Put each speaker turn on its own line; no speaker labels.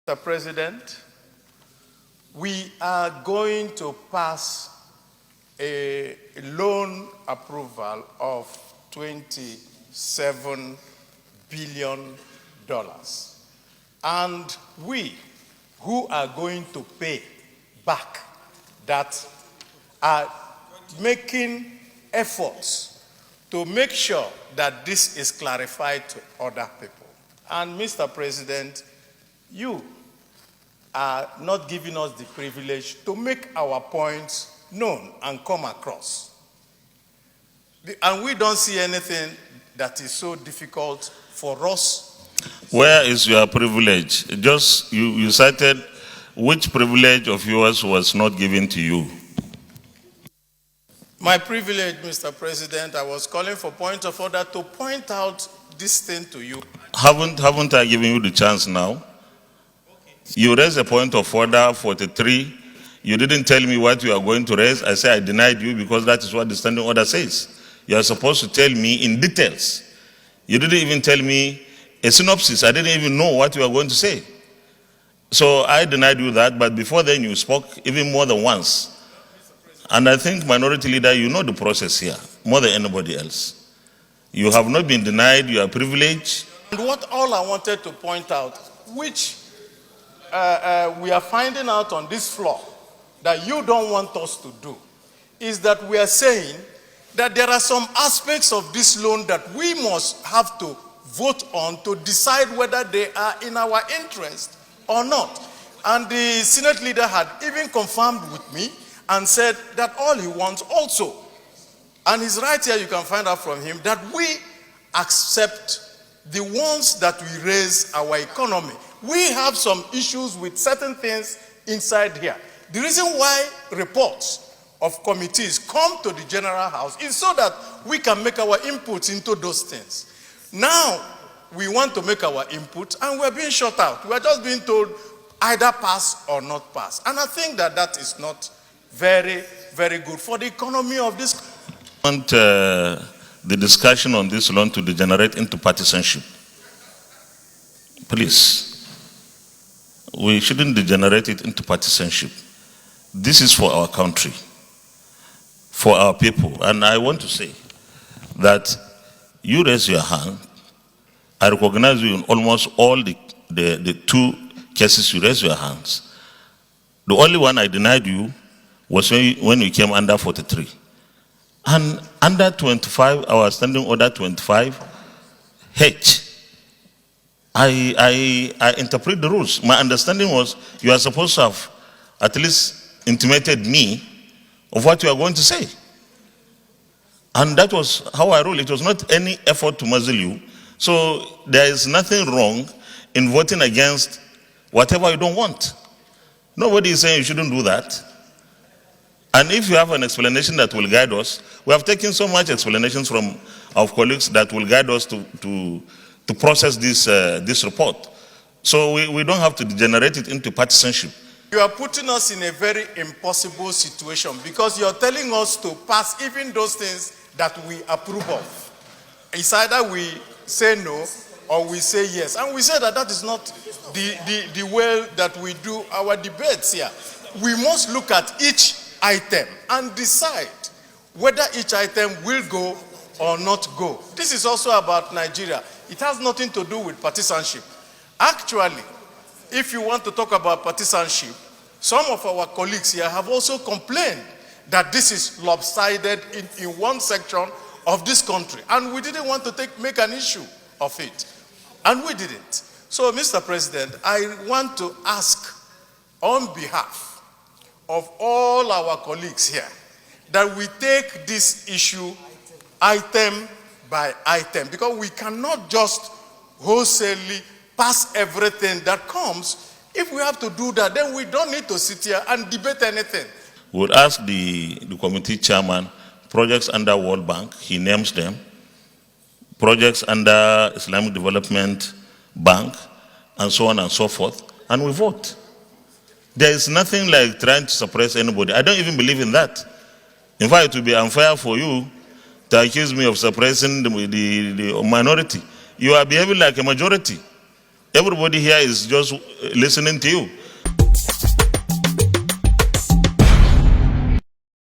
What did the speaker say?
Mr. President, we are going to pass a loan approval of $27 billion. And we who are going to pay back that are making efforts to make sure that this is clarified to other people. And Mr. President, you are not giving us the privilege to make our points known and come across. And we don't see anything that is so difficult for us.
Where is your privilege? Just you cited which privilege of yours was not given to you?
My privilege, Mr. President, I was calling for point of order to point out this thing to you.
Haven't I given you the chance now? You raised a point of order 43. You didn't tell me what you are going to raise. I say I denied you because that is what the standing order says. You are supposed to tell me in details. You didn't even tell me a synopsis. I didn't even know what you were going to say. So I denied you that, but before then you spoke even more than once. And I think, Minority Leader, you know the process here more than anybody else. You have not been denied your privilege.
And what all I wanted to point out, which we are finding out on this floor that you don't want us to do, is that we are saying that there are some aspects of this loan that we must have to vote on to decide whether they are in our interest or not. And the Senate leader had even confirmed with me and said that all he wants also, and he's right here, you can find out from him, that we accept the ones that we raise our economy. We have some issues with certain things inside here. The reason why reports of committees come to the General House is so that we can make our inputs into those things. Now, we want to make our input and we're being shut out. We're just being told either pass or not pass. And I think that that is not very, very good for the economy of this.
I want the discussion on this loan to degenerate into partisanship. Please. We shouldn't degenerate it into partisanship. This is for our country, for our people. And I want to say that you raise your hand. I recognize you in almost all the two cases you raise your hands. The only one I denied you was when you came under 43. And under 25, our standing order 25, H. I interpret the rules. My understanding was you are supposed to have at least intimated me of what you are going to say. And that was how I ruled. It was not any effort to muzzle you. So there is nothing wrong in voting against whatever you don't want. Nobody is saying you shouldn't do that. And if you have an explanation that will guide us, we have taken so much explanations from our colleagues that will guide us to process this report. So we don't have to degenerate it into partisanship.
You are putting us in a very impossible situation because you're telling us to pass even those things that we approve of. It's either we say no or we say yes. And we say that that is not the way that we do our debates here. We must look at each item and decide whether each item will go or not go. This is also about Nigeria. It has nothing to do with partisanship. Actually, if you want to talk about partisanship, some of our colleagues here have also complained that this is lopsided in one section of this country. And we didn't want to make an issue of it. And we didn't. So, Mr. President, I want to ask on behalf of all our colleagues here that we take this issue item by item, because we cannot just wholesalely pass everything that comes. If we have to do that, then we don't need to sit here and debate anything.
We'll ask the committee chairman, projects under World Bank, he names them, projects under Islamic Development Bank, and so on and so forth, and we vote. There is nothing like trying to suppress anybody. I don't even believe in that. In fact, it would be unfair for you to accuse me of suppressing the minority. You are behaving like a majority. Everybody here is just listening to you.